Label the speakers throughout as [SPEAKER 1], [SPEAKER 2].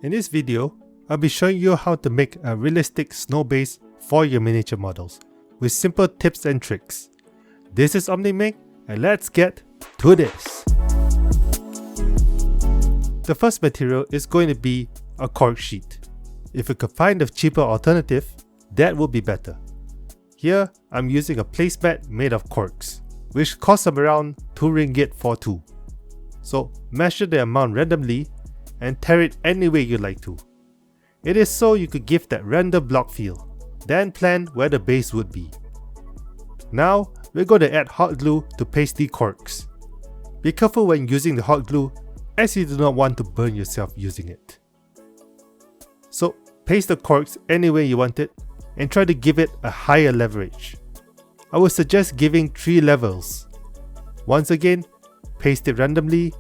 [SPEAKER 1] In this video, I'll be showing you how to make a realistic snow base for your miniature models with simple tips and tricks. This is OmniMake and let's get to this. The first material is going to be a cork sheet. If you could find a cheaper alternative, that would be better. Here, I'm using a placemat made of corks, which costs around 2 ringgit for 2. So measure the amount randomly and tear it any way you like to. It is so you could give that random block feel, then plan where the base would be. Now, we're going to add hot glue to paste the corks. Be careful when using the hot glue, as you do not want to burn yourself using it. So, paste the corks any way you want it and try to give it a higher leverage. I would suggest giving 3 levels. Once again, paste it randomly,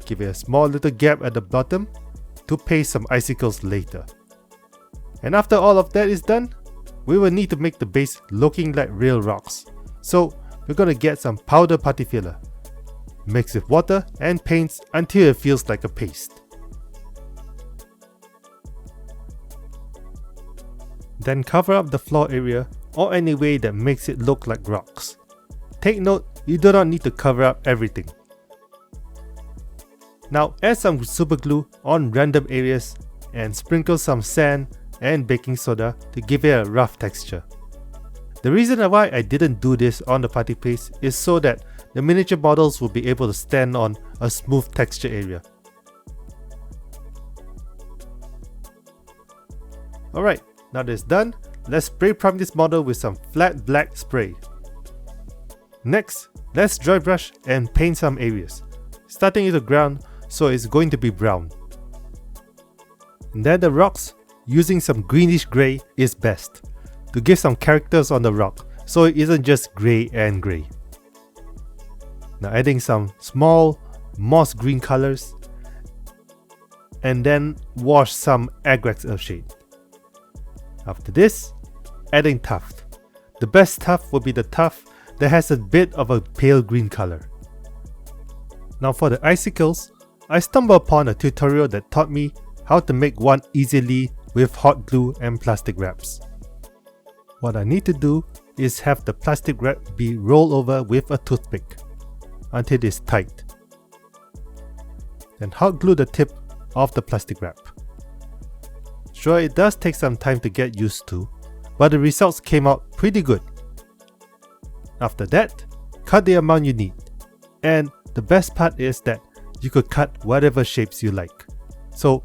[SPEAKER 1] give it a small little gap at the bottom to paste some icicles later. And after all of that is done, we will need to make the base looking like real rocks. So we're going to get some powder putty filler, mix with water and paints until it feels like a paste. Then cover up the floor area or any way that makes it look like rocks. Take note, you do not need to cover up everything. Now add some super glue on random areas and sprinkle some sand and baking soda to give it a rough texture. The reason why I didn't do this on the putty paste is so that the miniature models will be able to stand on a smooth texture area. Alright, now that it's done, let's spray prime this model with some flat black spray. Next, let's dry brush and paint some areas, starting with the ground so it's going to be brown. And then the rocks, using some greenish grey is best, to give some characters on the rock so it isn't just grey and grey. Now adding some small moss green colors, and then wash some Agrax Earthshade. After this, adding tuft. The best tuft would be the tuft that has a bit of a pale green color. Now for the icicles, I stumbled upon a tutorial that taught me how to make one easily with hot glue and plastic wraps. What I need to do is have the plastic wrap be rolled over with a toothpick until it is tight. Then hot glue the tip of the plastic wrap. Sure, it does take some time to get used to, but the results came out pretty good. After that, cut the amount you need. And the best part is that you could cut whatever shapes you like. So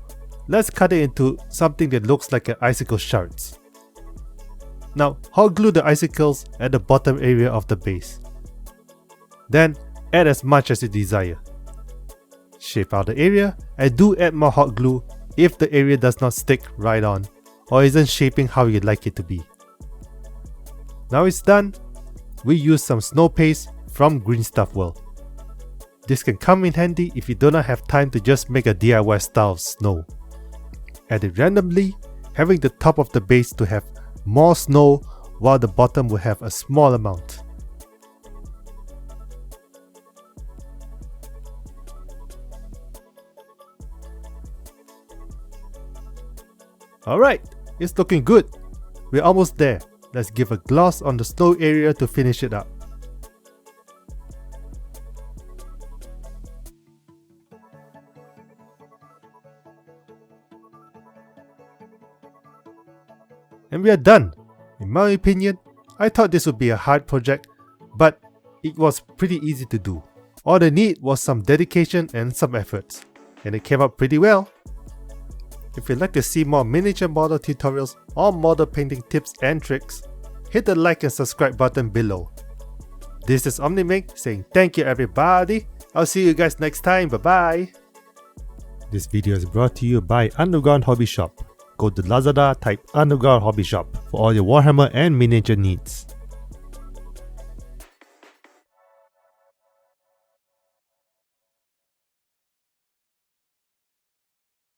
[SPEAKER 1] let's cut it into something that looks like an icicle shards. Now hot glue the icicles at the bottom area of the base. Then add as much as you desire. Shape out the area and do add more hot glue if the area does not stick right on or isn't shaping how you'd like it to be. Now it's done, we use some snow paste from Green Stuff World. This can come in handy if you do not have time to just make a DIY style of snow. Add it randomly, having the top of the base to have more snow while the bottom will have a small amount. Alright, it's looking good. We're almost there. Let's give a gloss on the snow area to finish it up. And we are done. In my opinion, I thought this would be a hard project, but it was pretty easy to do. All they need was some dedication and some efforts, and it came out pretty well. If you'd like to see more miniature model tutorials or model painting tips and tricks, hit the like and subscribe button below. This is OmniMake saying thank you everybody. I'll see you guys next time. Bye bye. This video is brought to you by Underground Hobby Shop. Go to Lazada, type Underground Hobby Shop for all your Warhammer and miniature needs.